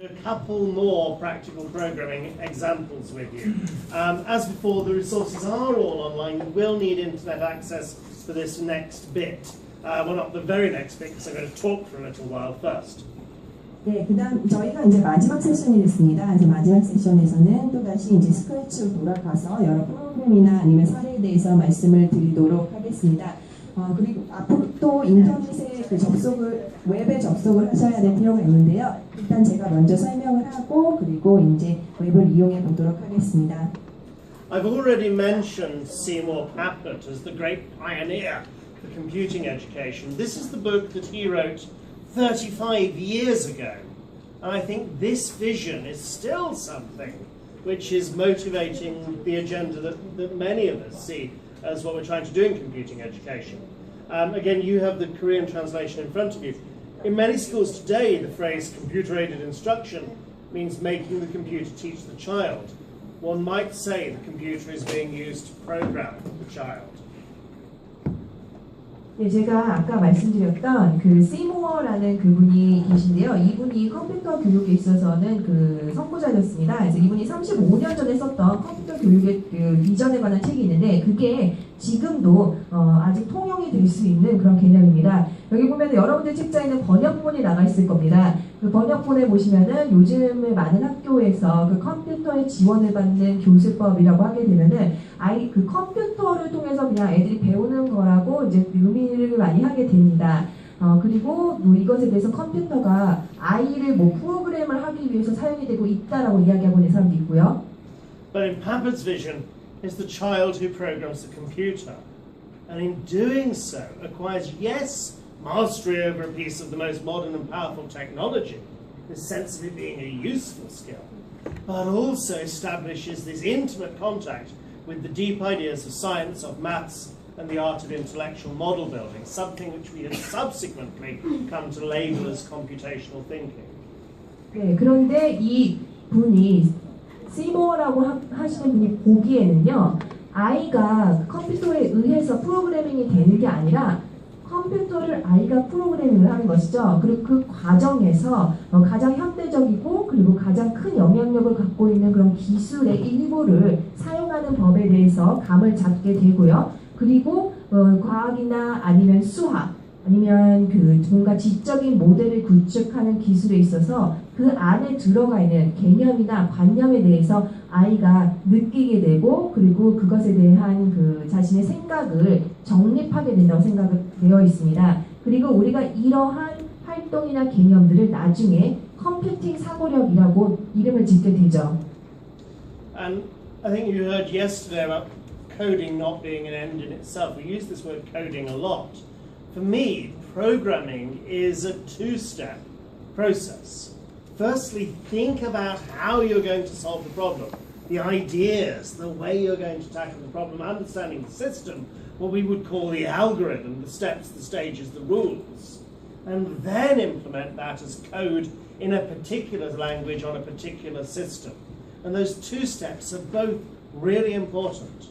A couple more practical programming examples with you. As before, the resources are all online. You will need internet access for this next bit. Well, not the very next bit, because I'm going to talk for a little while first. 네, 그다음 저희가 이제 마지막 세션이 됐습니다. 이제 마지막 세션에서는 또 다시 이제 스크래치로 돌아가서 여러 프로그램이나 아니면 사례에 대해서 말씀을 드리도록 하겠습니다. 그리고 앞으로 또 인터넷에 웹에 접속을 하셔야 될 필요가 있는데요. 일단 제가 먼저 설명을 하고 그리고 이제 웹을 이용해 보도록 하겠습니다. I've already mentioned Seymour Papert as the great pioneer for computing education. This is the book that he wrote 35 years ago. And I think this vision is still something which is motivating the agenda that many of us see as what we're trying to do in computing education. Again, you have the Korean translation in front of you. In many schools today, the phrase computer-aided instruction means making the computer teach the child. One might say the computer is being used to program the child. 네, 제가 아까 말씀드렸던 그 시모어라는 그분이 계신데요. 이분이 컴퓨터 교육에 있어서는 그 선구자였습니다. 그래서 이분이 35년 전에 썼던 컴퓨터 교육의 그 비전에 관한 책이 있는데 그게 지금도 아직 통용이 될 수 있는 그런 개념입니다. 여기 보면 여러분들 책자에는 번역본이 나가 있을 겁니다. 그 번역본에 보시면은 요즘에 많은 학교에서 그 컴퓨터에 지원을 받는 교수법이라고 하게 되면은 그 컴퓨터를 통해서 그냥 애들이 배우는 거라고 이제 의미를 많이 하게 됩니다. 그리고 이것에 대해서 컴퓨터가 아이를 프로그램을 하기 위해서 사용이 되고 있다라고 이야기하고 있는 사람도 있고요. But in Papert's vision, it's the child who programs the computer. And in doing so, acquires, yes, mastery over a piece of the most modern and powerful technology, the sense of it being a useful skill, but also establishes this intimate contact with the deep ideas of science, of maths, and the art of intellectual model building, something which we have subsequently come to label as computational thinking. 네, 그런데 이 분이 시모어라고 하시는 분이 보기에는요, 아이가 컴퓨터에 의해서 프로그래밍이 되는 게 아니라 컴퓨터를 아이가 프로그래밍을 하는 것이죠. 그리고 그 과정에서 가장 현대적이고 그리고 가장 큰 영향력을 갖고 있는 그런 기술의 일부를 사용하는 법에 대해서 감을 잡게 되고요. 그리고 과학이나 아니면 수학 아니면 그 뭔가 지적인 모델을 구축하는 기술에 있어서 그 안에 들어가 있는 개념이나 관념에 대해서 아이가 느끼게 되고 그리고 그것에 대한 그 자신의 생각을 정립하게 된다고 생각되어 있습니다. 그리고 우리가 이러한 활동이나 개념들을 나중에 컴퓨팅 사고력이라고 이름을 짓게 되죠. And I think you heard yesterday about coding not being an end in itself. We use this word coding a lot. For me, programming is a two-step process. Firstly, think about how you're going to solve the problem, the ideas, the way you're going to tackle the problem, understanding the system, what we would call the algorithm, the steps, the stages, the rules, and then implement that as code in a particular language on a particular system. And those two steps are both really important.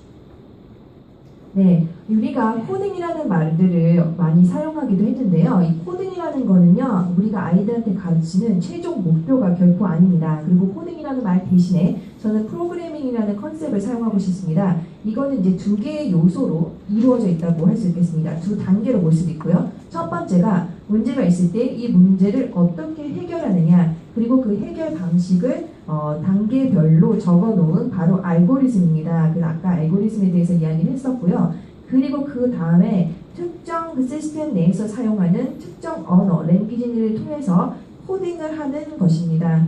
네, 우리가 코딩이라는 말들을 많이 사용하기도 했는데요. 이 코딩이라는 거는요, 우리가 아이들한테 가르치는 최종 목표가 결코 아닙니다. 그리고 코딩이라는 말 대신에 저는 프로그래밍이라는 컨셉을 사용하고 싶습니다. 이거는 이제 두 개의 요소로 이루어져 있다고 할 수 있겠습니다. 두 단계로 볼 수도 있고요. 첫 번째가 문제가 있을 때 이 문제를 어떻게 해결하느냐, 그리고 그 해결 방식을 단계별로 적어놓은 바로 알고리즘입니다. 그 아까 알고리즘에 대해서 이야기를 했었고요. 그리고 그 다음에 특정 그 시스템 내에서 사용하는 특정 언어, 랭귀지를 통해서 코딩을 하는 것입니다.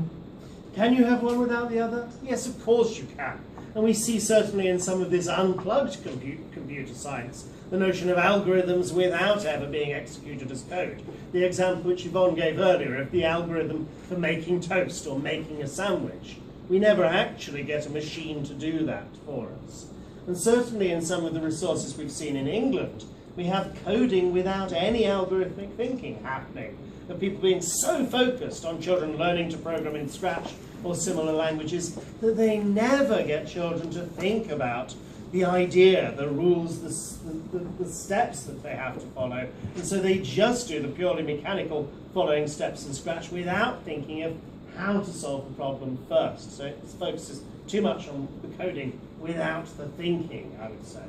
Can you have one without the other? Yes, of course you can. And we see certainly in some of this unplugged computer science the notion of algorithms without ever being executed as code. The example which Yvonne gave earlier of the algorithm for making toast or making a sandwich. We never actually get a machine to do that for us. And certainly in some of the resources we've seen in England, we have coding without any algorithmic thinking happening. Of people being so focused on children learning to program in Scratch or similar languages that they never get children to think about the idea, the rules, the steps that they have to follow. And so they just do the purely mechanical following steps in Scratch without thinking of how to solve the problem first. So it focuses too much on the coding without the thinking, I would say.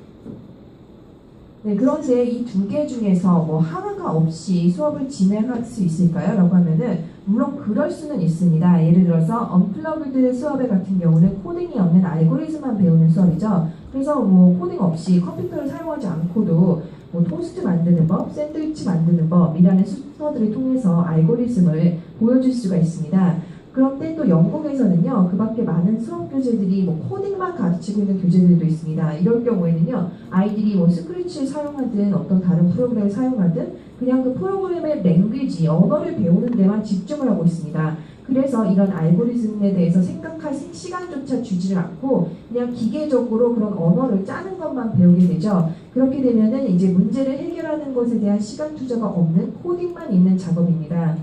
네, 그런데 이 두 개 중에서 뭐 하나가 없이 수업을 진행할 수 있을까요? 라고 하면은 물론 그럴 수는 있습니다. 예를 들어서 언플러그드 수업에 같은 경우는 코딩이 없는 알고리즘만 배우는 수업이죠. 그래서 뭐 코딩 없이 컴퓨터를 사용하지 않고도 뭐 토스트 만드는 법, 샌드위치 만드는 법이라는 순서들을 통해서 알고리즘을 보여줄 수가 있습니다. 그런데 또 영국에서는요, 그 밖에 많은 수업 교재들이 뭐 코딩만 가르치고 있는 교재들도 있습니다. 이럴 경우에는요, 아이들이 뭐 스크래치를 사용하든 어떤 다른 프로그램을 사용하든 그냥 그 프로그램의 랭귀지, 언어를 배우는 데만 집중을 하고 있습니다. 그래서 이런 알고리즘에 대해서 생각할 시간조차 주지를 않고 그냥 기계적으로 그런 언어를 짜는 것만 배우게 되죠. 그렇게 되면은 이제 문제를 해결하는 것에 대한 시간 투자가 없는 코딩만 있는 작업입니다.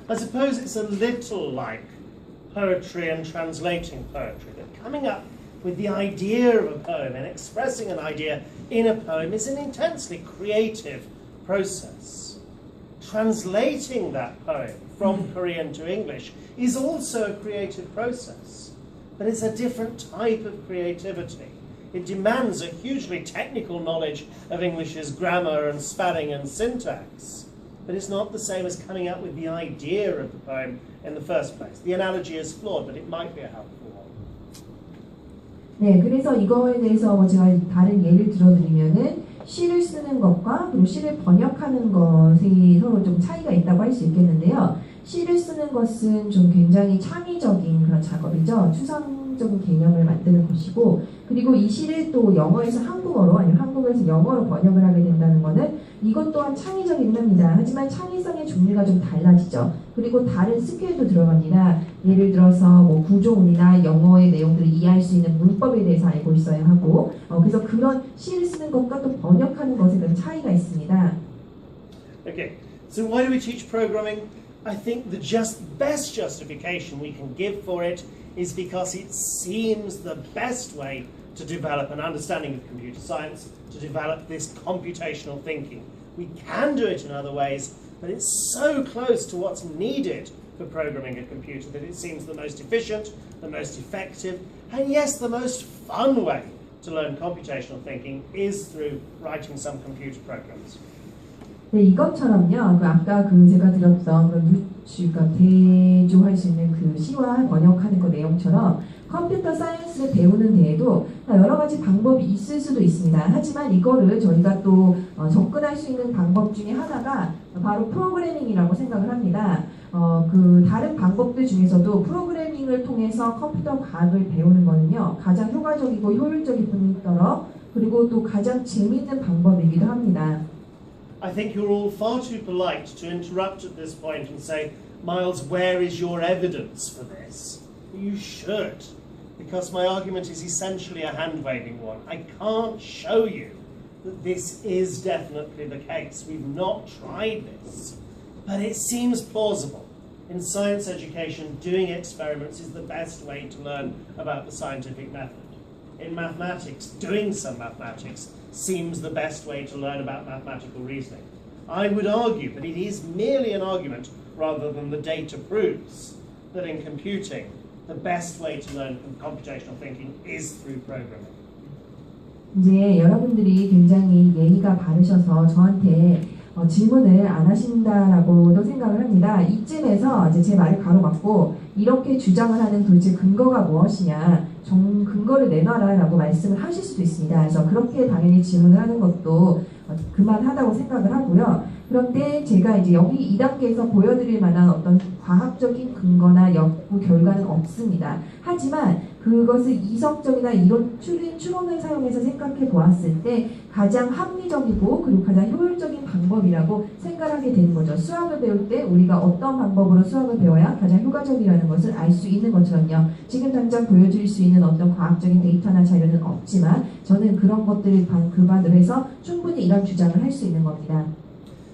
I suppose it's a little like poetry and translating poetry, that coming up with the idea of a poem and expressing an idea in a poem is an intensely creative process. Translating that poem from Korean to English is also a creative process, but it's a different type of creativity. It demands a hugely technical knowledge of English's grammar and spelling and syntax. But it's not the same as coming up with the idea of the poem in the first place. The analogy is flawed, but it might be a helpful one. 네, 그래서 이거에 대해서 제가 다른 예를 들어드리면은 시를 쓰는 것과 그리고 시를 번역하는 것이 서로 좀 차이가 있다고 할 수 있겠는데요. 시를 쓰는 것은 좀 굉장히 창의적인 그런 작업이죠. 추상적인 개념을 만드는 것이고, 그리고 이 시를 또 영어에서 한국어로 아니면 한국어에서 영어로 번역을 하게 된다는 것은 이것 또한 창의적이긴 합니다. 하지만 창의성의 종류가 좀 달라지죠. 그리고 다른 스킬도 들어갑니다. 예를 들어서 뭐 구조문이나 영어의 내용들을 이해할 수 있는 문법에 대해서 알고 있어야 하고, 그래서 그런 시를 쓰는 것과 또 번역하는 것에 대한 차이가 있습니다. Okay, so why do we teach programming? I think the best justification we can give for it is because it seems the best way to develop an understanding of computer science, to develop this computational thinking. We can do it in other ways, but it's so close to what's needed for programming a computer that it seems the most efficient, the most effective, and yes, the most fun way to learn computational thinking is through writing some computer programs. 네, 이것처럼요. 아까 제가 들었던 그러니까 대조할 수 있는 그 시와 번역하는 그 내용처럼 컴퓨터 사이언스를 배우는 데에도 여러 가지 방법이 있을 수도 있습니다. 하지만 이거를 저희가 또 접근할 수 있는 방법 중에 하나가 바로 프로그래밍이라고 생각을 합니다. 그 다른 방법들 중에서도 프로그래밍을 통해서 컴퓨터 과학을 배우는 거는요, 가장 효과적이고 효율적일 뿐더러 그리고 또 가장 재미있는 방법이기도 합니다. I think you're all far too polite to interrupt at this point and say, Miles, where is your evidence for this? You should, because my argument is essentially a hand-waving one. I can't show you that this is definitely the case. We've not tried this, but it seems plausible. In science education, doing experiments is the best way to learn about the scientific method. In mathematics, doing some mathematics seems the best way to learn about mathematical reasoning. I would argue, but it is merely an argument rather than the data proves, that in computing, the best way to learn computational thinking is through programming. 이제 여러분들이 굉장히 예의가 바르셔서 저한테 질문을 안 하신다라고도 생각을 합니다. 이쯤에서 이제 제 말을 가로막고 이렇게 주장을 하는 도대체 근거가 무엇이냐, 근거를 내놔라라고 말씀을 하실 수도 있습니다. 그래서 그렇게 당연히 질문을 하는 것도 그만하다고 생각을 하고요. 그런데 제가 이제 여기 이 단계에서 보여드릴 만한 어떤 과학적인 근거나 연구 결과는 없습니다. 하지만 그것을 이성적이나 이론 추론을 사용해서 생각해 보았을 때 가장 합리적이고 그리고 가장 효율적인 방법이라고 생각하게 되는 거죠. 수학을 배울 때 우리가 어떤 방법으로 수학을 배워야 가장 효과적이라는 것을 알 수 있는 것처럼요. 지금 당장 보여드릴 수 있는 어떤 과학적인 데이터나 자료는 없지만 저는 그런 것들을 기반으로 해서 충분히 이런 주장을 할 수 있는 겁니다.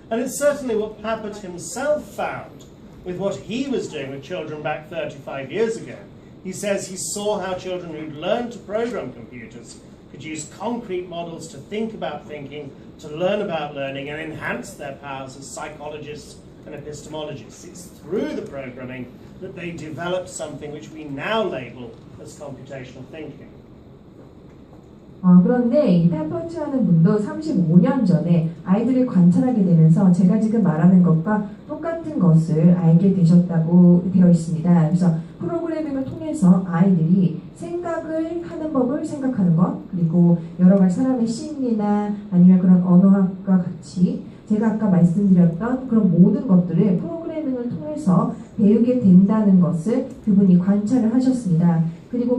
And it's certainly what Papert himself found with what he was doing with children back 35 years ago. He says he saw how children who'd learned to program computers could use concrete models to think about thinking, to learn about learning, and enhance their powers as psychologists and epistemologists. It's through the programming that they developed something which we now label as computational thinking. 그런데 이 페퍼츠 하는 분도 35년 전에 아이들을 관찰하게 되면서 제가 지금 말하는 것과 똑같은 것을 알게 되셨다고 되어 있습니다. 그래서 프로그래밍을 통해서 아이들이 생각을 하는 법을 생각하는 것, 그리고 여러 가지 사람의 심리나 아니면 그런 언어학과 같이 제가 아까 말씀드렸던 그런 모든 것들을 프로그래밍을 통해서 배우게 된다는 것을 그분이 관찰을 하셨습니다. 그리고